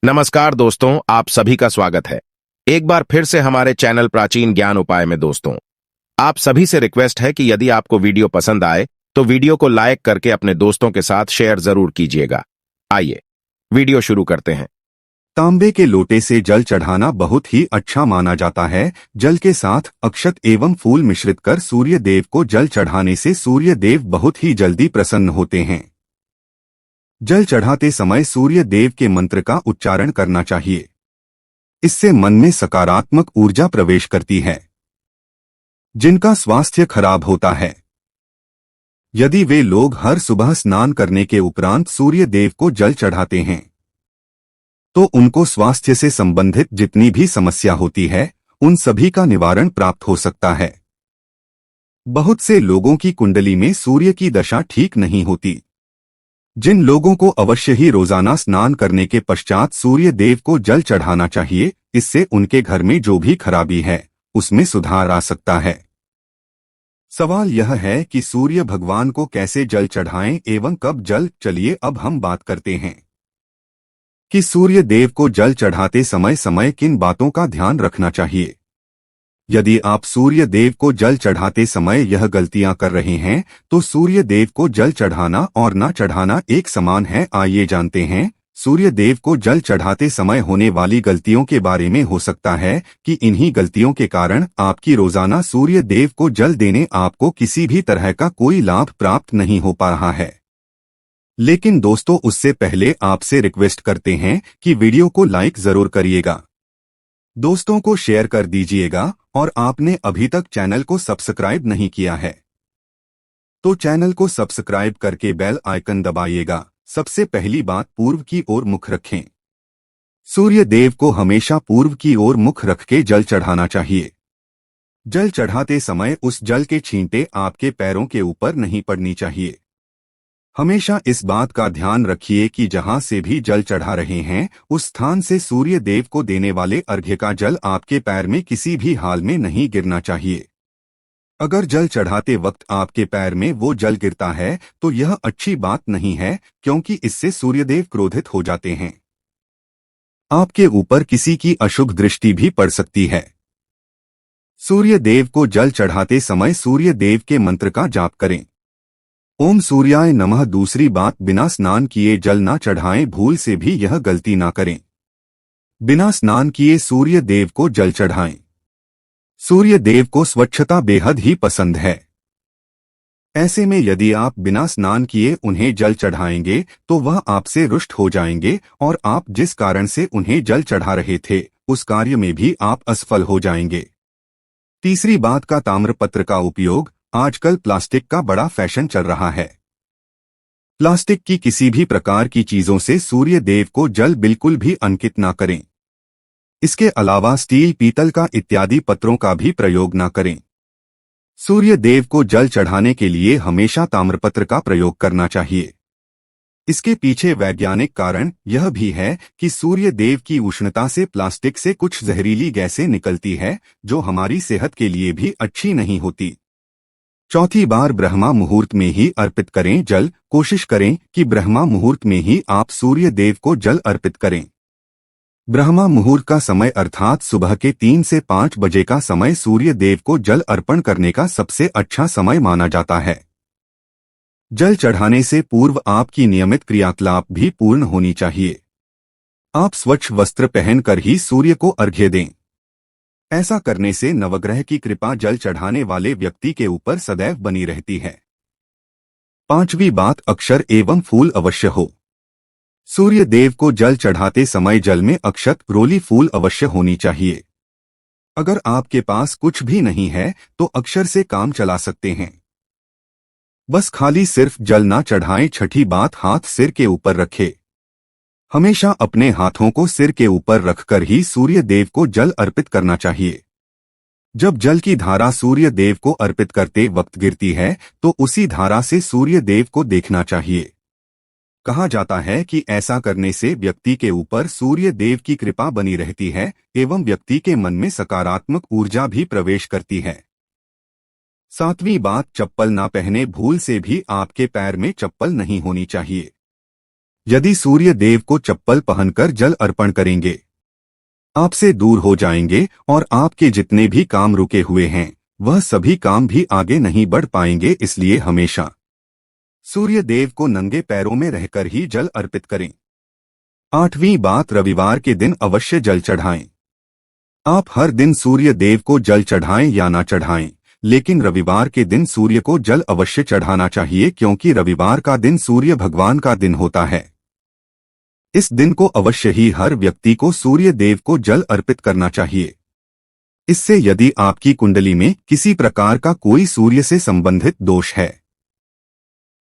नमस्कार दोस्तों, आप सभी का स्वागत है एक बार फिर से हमारे चैनल प्राचीन ज्ञान उपाय में। दोस्तों, आप सभी से रिक्वेस्ट है कि यदि आपको वीडियो पसंद आए तो वीडियो को लाइक करके अपने दोस्तों के साथ शेयर जरूर कीजिएगा। आइए वीडियो शुरू करते हैं। तांबे के लोटे से जल चढ़ाना बहुत ही अच्छा माना जाता है। जल के साथ अक्षत एवं फूल मिश्रित कर सूर्य देव को जल चढ़ाने से सूर्य देव बहुत ही जल्दी प्रसन्न होते हैं। जल चढ़ाते समय सूर्य देव के मंत्र का उच्चारण करना चाहिए। इससे मन में सकारात्मक ऊर्जा प्रवेश करती है। जिनका स्वास्थ्य खराब होता है, यदि वे लोग हर सुबह स्नान करने के उपरांत सूर्य देव को जल चढ़ाते हैं तो उनको स्वास्थ्य से संबंधित जितनी भी समस्या होती है उन सभी का निवारण प्राप्त हो सकता है। बहुत से लोगों की कुंडली में सूर्य की दशा ठीक नहीं होती। जिन लोगों को अवश्य ही रोजाना स्नान करने के पश्चात सूर्य देव को जल चढ़ाना चाहिए, इससे उनके घर में जो भी खराबी है उसमें सुधार आ सकता है। सवाल यह है कि सूर्य भगवान को कैसे जल चढ़ाएं एवं कब जल। चलिए अब हम बात करते हैं कि सूर्य देव को जल चढ़ाते समय समय किन बातों का ध्यान रखना चाहिए। यदि आप सूर्य देव को जल चढ़ाते समय यह गलतियां कर रहे हैं तो सूर्य देव को जल चढ़ाना और ना चढ़ाना एक समान है। आइए जानते हैं सूर्य देव को जल चढ़ाते समय होने वाली गलतियों के बारे में। हो सकता है कि इन्हीं गलतियों के कारण आपकी रोजाना सूर्य देव को जल देने आपको किसी भी तरह का कोई लाभ प्राप्त नहीं हो पा रहा है। लेकिन दोस्तों, उससे पहले आपसे रिक्वेस्ट करते हैं कि वीडियो को लाइक जरूर करिएगा, दोस्तों को शेयर कर दीजिएगा और आपने अभी तक चैनल को सब्सक्राइब नहीं किया है तो चैनल को सब्सक्राइब करके बेल आइकन दबाइएगा। सबसे पहली बात, पूर्व की ओर मुख रखें। सूर्य देव को हमेशा पूर्व की ओर मुख रख के जल चढ़ाना चाहिए। जल चढ़ाते समय उस जल के छींटे आपके पैरों के ऊपर नहीं पड़नी चाहिए। हमेशा इस बात का ध्यान रखिए कि जहां से भी जल चढ़ा रहे हैं उस स्थान से सूर्य देव को देने वाले अर्घ्य का जल आपके पैर में किसी भी हाल में नहीं गिरना चाहिए। अगर जल चढ़ाते वक्त आपके पैर में वो जल गिरता है तो यह अच्छी बात नहीं है, क्योंकि इससे सूर्यदेव क्रोधित हो जाते हैं। आपके ऊपर किसी की अशुभ दृष्टि भी पड़ सकती है। सूर्य देव को जल चढ़ाते समय सूर्य देव के मंत्र का जाप करें। ओम सूर्याय नमः। दूसरी बात, बिना स्नान किए जल ना चढ़ाएं। भूल से भी यह गलती ना करें। बिना स्नान किए सूर्य देव को जल चढ़ाएं। सूर्य देव को स्वच्छता बेहद ही पसंद है। ऐसे में यदि आप बिना स्नान किए उन्हें जल चढ़ाएंगे तो वह आपसे रुष्ट हो जाएंगे और आप जिस कारण से उन्हें जल चढ़ा रहे थे उस कार्य में भी आप असफल हो जाएंगे। तीसरी बात का, ताम्रपत्र का उपयोग। आजकल प्लास्टिक का बड़ा फैशन चल रहा है। प्लास्टिक की किसी भी प्रकार की चीजों से सूर्य देव को जल बिल्कुल भी अंकित ना करें। इसके अलावा स्टील, पीतल का इत्यादि पत्रों का भी प्रयोग ना करें। सूर्य देव को जल चढ़ाने के लिए हमेशा ताम्रपत्र का प्रयोग करना चाहिए। इसके पीछे वैज्ञानिक कारण यह भी है कि सूर्य देव की उष्णता से प्लास्टिक से कुछ जहरीली गैसें निकलती है जो हमारी सेहत के लिए भी अच्छी नहीं होती। चौथी बार, ब्रह्मा मुहूर्त में ही अर्पित करें जल। कोशिश करें कि ब्रह्मा मुहूर्त में ही आप सूर्य देव को जल अर्पित करें। ब्रह्मा मुहूर्त का समय अर्थात सुबह के 3 से 5 बजे का समय सूर्य देव को जल अर्पण करने का सबसे अच्छा समय माना जाता है। जल चढ़ाने से पूर्व आपकी नियमित क्रियाकलाप भी पूर्ण होनी चाहिए। आप स्वच्छ वस्त्र पहनकर ही सूर्य को अर्घ्य दें। ऐसा करने से नवग्रह की कृपा जल चढ़ाने वाले व्यक्ति के ऊपर सदैव बनी रहती है। पांचवी बात, अक्षर एवं फूल अवश्य हो। सूर्य देव को जल चढ़ाते समय जल में अक्षत, रोली, फूल अवश्य होनी चाहिए। अगर आपके पास कुछ भी नहीं है तो अक्षर से काम चला सकते हैं। बस खाली सिर्फ जल ना चढ़ाएं। छठी बात, हाथ सिर के ऊपर रखें। हमेशा अपने हाथों को सिर के ऊपर रखकर ही सूर्य देव को जल अर्पित करना चाहिए। जब जल की धारा सूर्य देव को अर्पित करते वक्त गिरती है तो उसी धारा से सूर्य देव को देखना चाहिए। कहा जाता है कि ऐसा करने से व्यक्ति के ऊपर सूर्य देव की कृपा बनी रहती है एवं व्यक्ति के मन में सकारात्मक ऊर्जा भी प्रवेश करती है। सातवीं बात, चप्पल ना पहने। भूल से भी आपके पैर में चप्पल नहीं होनी चाहिए। यदि सूर्य देव को चप्पल पहनकर जल अर्पण करेंगे, आपसे दूर हो जाएंगे और आपके जितने भी काम रुके हुए हैं वह सभी काम भी आगे नहीं बढ़ पाएंगे। इसलिए हमेशा सूर्य देव को नंगे पैरों में रहकर ही जल अर्पित करें। 8वीं बात, रविवार के दिन अवश्य जल चढ़ाएं। आप हर दिन सूर्य देव को जल चढ़ाएं या ना चढ़ाएं, लेकिन रविवार के दिन सूर्य को जल अवश्य चढ़ाना चाहिए, क्योंकि रविवार का दिन सूर्य भगवान का दिन होता है। इस दिन को अवश्य ही हर व्यक्ति को सूर्य देव को जल अर्पित करना चाहिए। इससे यदि आपकी कुंडली में किसी प्रकार का कोई सूर्य से संबंधित दोष है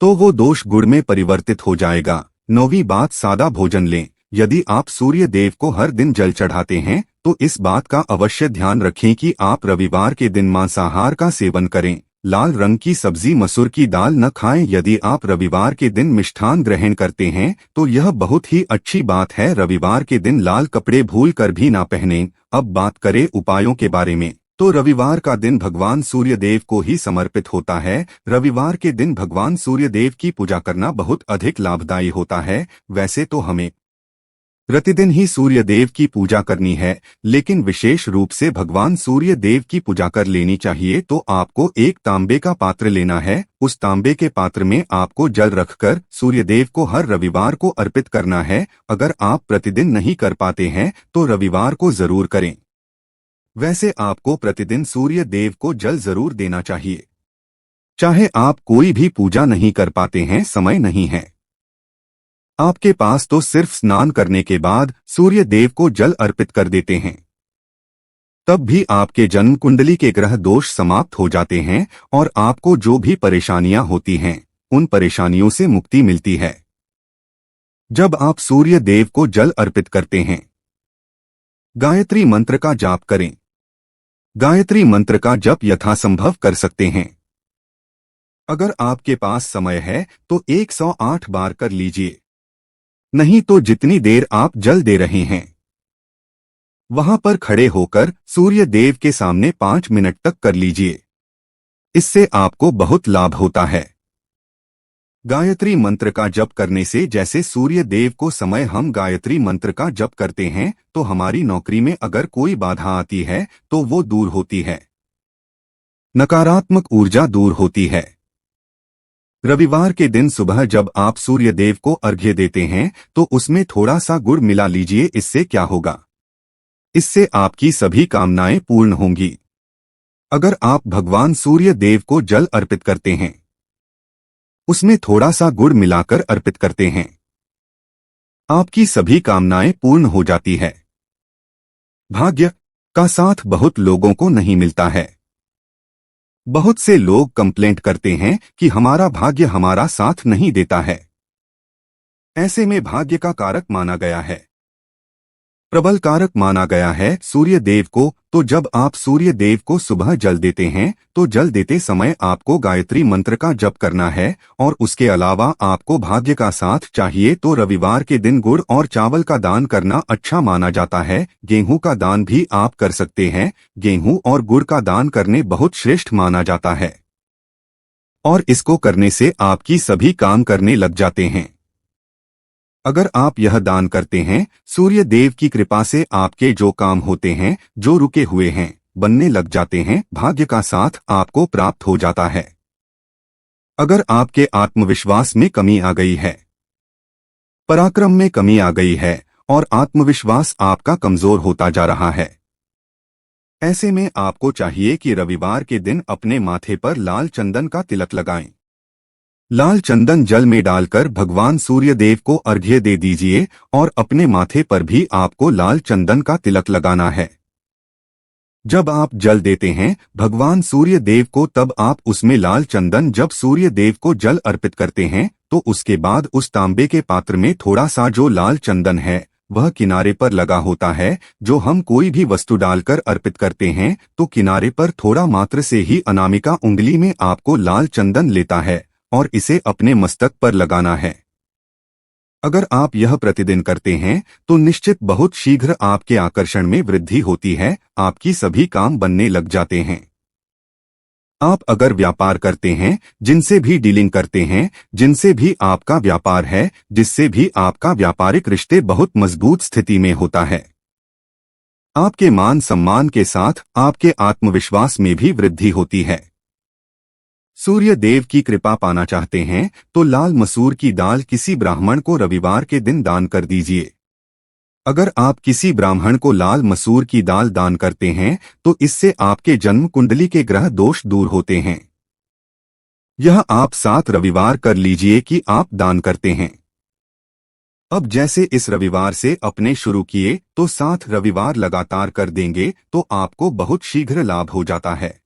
तो वो दोष गुण में परिवर्तित हो जाएगा। 9वीं बात, सादा भोजन लें। यदि आप सूर्य देव को हर दिन जल चढ़ाते हैं तो इस बात का अवश्य ध्यान रखें कि आप रविवार के दिन मांसाहार का सेवन करें। लाल रंग की सब्जी, मसूर की दाल न खाएं। यदि आप रविवार के दिन मिष्ठान ग्रहण करते हैं तो यह बहुत ही अच्छी बात है। रविवार के दिन लाल कपड़े भूल कर भी ना पहनें। अब बात करें उपायों के बारे में, तो रविवार का दिन भगवान सूर्य देव को ही समर्पित होता है। रविवार के दिन भगवान सूर्य देव की पूजा करना बहुत अधिक लाभदायी होता है। वैसे तो हमें प्रतिदिन ही सूर्य देव की पूजा करनी है, लेकिन विशेष रूप से भगवान सूर्य देव की पूजा कर लेनी चाहिए तो आपको एक तांबे का पात्र लेना है। उस तांबे के पात्र में आपको जल रखकर सूर्य देव को हर रविवार को अर्पित करना है। अगर आप प्रतिदिन नहीं कर पाते हैं तो रविवार को जरूर करें। वैसे आपको प्रतिदिन सूर्य देव को जल जरूर देना चाहिए, चाहे आप कोई भी पूजा नहीं कर पाते हैं, समय नहीं है आपके पास, तो सिर्फ स्नान करने के बाद सूर्य देव को जल अर्पित कर देते हैं। तब भी आपके जन्म कुंडली के ग्रह दोष समाप्त हो जाते हैं और आपको जो भी परेशानियां होती हैं उन परेशानियों से मुक्ति मिलती है। जब आप सूर्य देव को जल अर्पित करते हैं, गायत्री मंत्र का जाप करें। गायत्री मंत्र का जप यथासंभव कर सकते हैं। अगर आपके पास समय है तो 108 बार कर लीजिए, नहीं तो जितनी देर आप जल दे रहे हैं वहां पर खड़े होकर सूर्य देव के सामने 5 मिनट तक कर लीजिए। इससे आपको बहुत लाभ होता है। गायत्री मंत्र का जप करने से जैसे सूर्य देव को समय हम गायत्री मंत्र का जप करते हैं तो हमारी नौकरी में अगर कोई बाधा आती है तो वो दूर होती है, नकारात्मक ऊर्जा दूर होती है। रविवार के दिन सुबह जब आप सूर्य देव को अर्घ्य देते हैं तो उसमें थोड़ा सा गुड़ मिला लीजिए। इससे क्या होगा, इससे आपकी सभी कामनाएं पूर्ण होंगी। अगर आप भगवान सूर्य देव को जल अर्पित करते हैं, उसमें थोड़ा सा गुड़ मिलाकर अर्पित करते हैं, आपकी सभी कामनाएं पूर्ण हो जाती है। भाग्य का साथ बहुत लोगों को नहीं मिलता है। बहुत से लोग कंप्लेंट करते हैं कि हमारा भाग्य हमारा साथ नहीं देता है। ऐसे में भाग्य का कारक माना गया है, प्रबल कारक माना गया है सूर्य देव को। तो जब आप सूर्य देव को सुबह जल देते हैं तो जल देते समय आपको गायत्री मंत्र का जप करना है और उसके अलावा आपको भाग्य का साथ चाहिए तो रविवार के दिन गुड़ और चावल का दान करना अच्छा माना जाता है। गेहूं का दान भी आप कर सकते हैं। गेहूं और गुड़ का दान करने बहुत श्रेष्ठ माना जाता है और इसको करने से आपकी सभी काम करने लग जाते हैं। अगर आप यह दान करते हैं, सूर्य देव की कृपा से आपके जो काम होते हैं, जो रुके हुए हैं, बनने लग जाते हैं। भाग्य का साथ आपको प्राप्त हो जाता है। अगर आपके आत्मविश्वास में कमी आ गई है, पराक्रम में कमी आ गई है और आत्मविश्वास आपका कमजोर होता जा रहा है, ऐसे में आपको चाहिए कि रविवार के दिन अपने माथे पर लाल चंदन का तिलक लगाएं। लाल चंदन जल में डालकर भगवान सूर्य देव को अर्घ्य दे दीजिए और अपने माथे पर भी आपको लाल चंदन का तिलक लगाना है। जब आप जल देते हैं भगवान सूर्य देव को, तब आप उसमें लाल चंदन, जब सूर्य देव को जल अर्पित करते हैं तो उसके बाद उस तांबे के पात्र में थोड़ा सा जो लाल चंदन है वह किनारे पर लगा होता है। जो हम कोई भी वस्तु डालकर अर्पित करते हैं तो किनारे पर थोड़ा मात्र से ही अनामिका उंगली में आपको लाल चंदन लेता है और इसे अपने मस्तक पर लगाना है। अगर आप यह प्रतिदिन करते हैं तो निश्चित बहुत शीघ्र आपके आकर्षण में वृद्धि होती है, आपकी सभी काम बनने लग जाते हैं। आप अगर व्यापार करते हैं, जिनसे भी डीलिंग करते हैं, जिनसे भी आपका व्यापार है, जिससे भी आपका व्यापारिक रिश्ते बहुत मजबूत स्थिति में होता है, आपके मान सम्मान के साथ आपके आत्मविश्वास में भी वृद्धि होती है। सूर्य देव की कृपा पाना चाहते हैं तो लाल मसूर की दाल किसी ब्राह्मण को रविवार के दिन दान कर दीजिए। अगर आप किसी ब्राह्मण को लाल मसूर की दाल दान करते हैं तो इससे आपके जन्म कुंडली के ग्रह दोष दूर होते हैं। यह आप 7 रविवार कर लीजिए कि आप दान करते हैं। अब जैसे इस रविवार से अपने शुरू किए तो 7 रविवार लगातार कर देंगे तो आपको बहुत शीघ्र लाभ हो जाता है।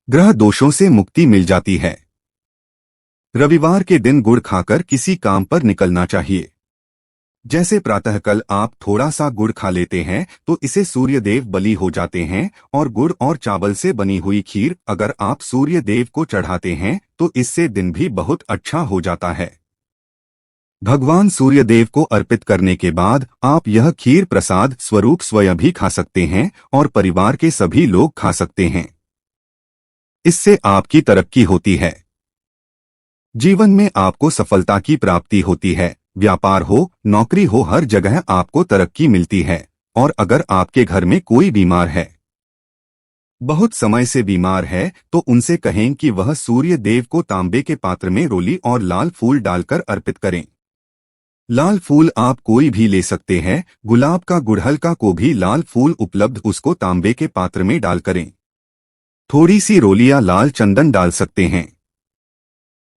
ग्रह दोषों से मुक्ति मिल जाती है। रविवार के दिन गुड़ खाकर किसी काम पर निकलना चाहिए। जैसे प्रातःकाल आप थोड़ा सा गुड़ खा लेते हैं तो इसे सूर्य देव बलि हो जाते हैं, और गुड़ और चावल से बनी हुई खीर अगर आप सूर्य देव को चढ़ाते हैं तो इससे दिन भी बहुत अच्छा हो जाता है। भगवान सूर्य देव को अर्पित करने के बाद आप यह खीर प्रसाद स्वरूप स्वयं भी खा सकते हैं और परिवार के सभी लोग खा सकते हैं। इससे आपकी तरक्की होती है। जीवन में आपको सफलता की प्राप्ति होती है। व्यापार हो, नौकरी हो, हर जगह आपको तरक्की मिलती है। और अगर आपके घर में कोई बीमार है, बहुत समय से बीमार है, तो उनसे कहें कि वह सूर्य देव को तांबे के पात्र में रोली और लाल फूल डालकर अर्पित करें। लाल फूल आप कोई भी ले सकते हैं, गुलाब का, गुड़हल का, को भी लाल फूल उपलब्ध, उसको तांबे के पात्र में डाल करें। थोड़ी सी रोली या लाल चंदन डाल सकते हैं।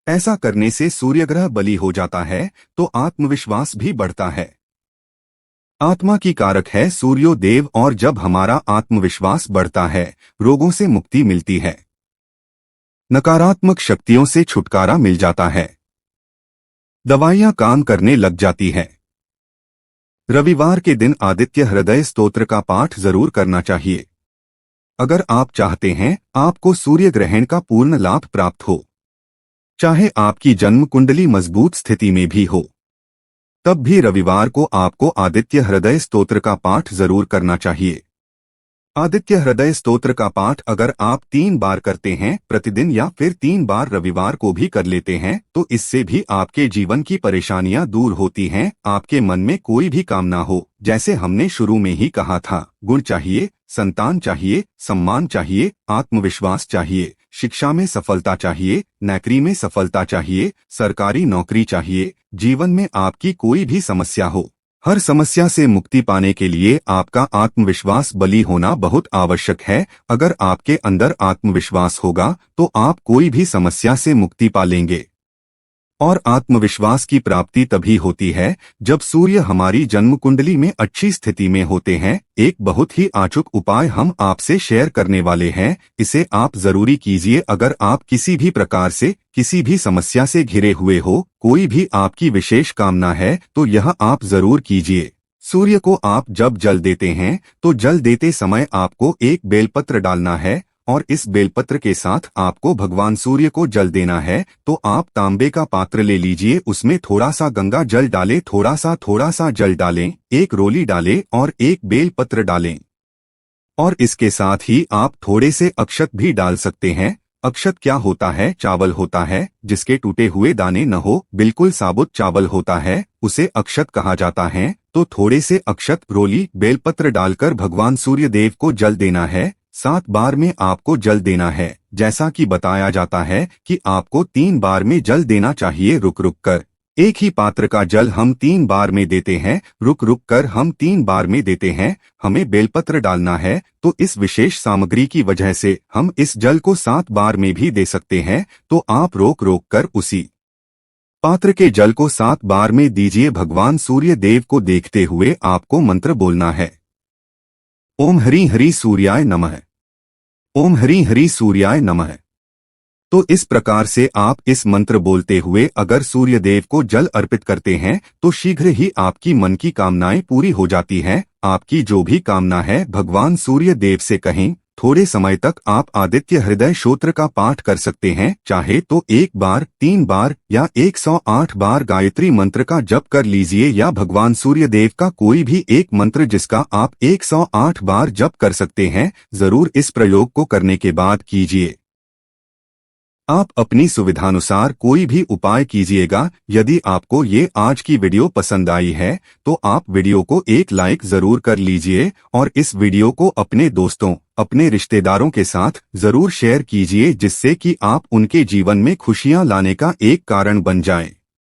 ऐसा करने से सूर्यग्रह बलि हो जाता है तो आत्मविश्वास भी बढ़ता है। आत्मा की कारक है सूर्यो देव, और जब हमारा आत्मविश्वास बढ़ता है रोगों से मुक्ति मिलती है, नकारात्मक शक्तियों से छुटकारा मिल जाता है, दवाइयां काम करने लग जाती है। रविवार के दिन आदित्य हृदय स्तोत्र का पाठ जरूर करना चाहिए। अगर आप चाहते हैं आपको सूर्य ग्रहण का पूर्ण लाभ प्राप्त हो, चाहे आपकी जन्म कुंडली मजबूत स्थिति में भी हो, तब भी रविवार को आपको आदित्य हृदय स्तोत्र का पाठ जरूर करना चाहिए। आदित्य हृदय स्तोत्र का पाठ अगर आप 3 बार करते हैं प्रतिदिन, या फिर 3 बार रविवार को भी कर लेते हैं, तो इससे भी आपके जीवन की परेशानियां दूर होती हैं। आपके मन में कोई भी कामना हो, जैसे हमने शुरू में ही कहा था, गुण चाहिए, संतान चाहिए, सम्मान चाहिए, आत्मविश्वास चाहिए, शिक्षा में सफलता चाहिए, नौकरी में सफलता चाहिए, सरकारी नौकरी चाहिए, जीवन में आपकी कोई भी समस्या हो, हर समस्या से मुक्ति पाने के लिए आपका आत्मविश्वास बली होना बहुत आवश्यक है। अगर आपके अंदर आत्मविश्वास होगा तो आप कोई भी समस्या से मुक्ति पा लेंगे। और आत्मविश्वास की प्राप्ति तभी होती है जब सूर्य हमारी जन्म कुंडली में अच्छी स्थिति में होते हैं। एक बहुत ही अचूक उपाय हम आपसे शेयर करने वाले हैं, इसे आप जरूरी कीजिए। अगर आप किसी भी प्रकार से किसी भी समस्या से घिरे हुए हो, कोई भी आपकी विशेष कामना है, तो यह आप जरूर कीजिए। सूर्य को आप जब जल देते हैं तो जल देते समय आपको एक बेलपत्र डालना है, और इस बेलपत्र के साथ आपको भगवान सूर्य को जल देना है। तो आप तांबे का पात्र ले लीजिए, उसमें थोड़ा सा गंगा जल डालें, थोड़ा सा जल डालें, एक रोली डालें और एक बेलपत्र डालें। और इसके साथ ही आप थोड़े से अक्षत भी डाल सकते हैं। अक्षत क्या होता है? चावल होता है जिसके टूटे हुए दाने न हो, बिल्कुल साबुत चावल होता है, उसे अक्षत कहा जाता है। तो थोड़े से अक्षत, रोली, बेलपत्र डालकर भगवान सूर्य देव को जल देना है। 7 बार में आपको जल देना है। जैसा कि बताया जाता है कि आपको 3 बार में जल देना चाहिए, रुक रुक कर। एक ही पात्र का जल हम 3 बार में देते हैं, रुक रुक कर हम 3 बार में देते हैं। हमें बेलपत्र डालना है, तो इस विशेष सामग्री की वजह से हम इस जल को 7 बार में भी दे सकते हैं। तो आप रोक रोक कर उसी पात्र के जल को 7 बार में दीजिए। भगवान सूर्य देव को देखते हुए आपको मंत्र बोलना है, ओम हरि हरि सूर्याय नमः, ओम हरि हरि सूर्याय नमः। तो इस प्रकार से आप इस मंत्र बोलते हुए अगर सूर्य देव को जल अर्पित करते हैं तो शीघ्र ही आपकी मन की कामनाएं पूरी हो जाती हैं। आपकी जो भी कामना है भगवान सूर्य देव से कहें। थोड़े समय तक आप आदित्य हृदय स्तोत्र का पाठ कर सकते हैं, चाहे तो 1 बार, 3 बार या 108 बार गायत्री मंत्र का जप कर लीजिए, या भगवान सूर्य देव का कोई भी एक मंत्र जिसका आप 108 बार जप कर सकते हैं। जरूर इस प्रयोग को करने के बाद कीजिए। आप अपनी सुविधानुसार कोई भी उपाय कीजिएगा। यदि आपको ये आज की वीडियो पसंद आई है तो आप वीडियो को एक लाइक जरूर कर लीजिए और इस वीडियो को अपने दोस्तों, अपने रिश्तेदारों के साथ जरूर शेयर कीजिए, जिससे कि आप उनके जीवन में खुशियां लाने का एक कारण बन जाएं।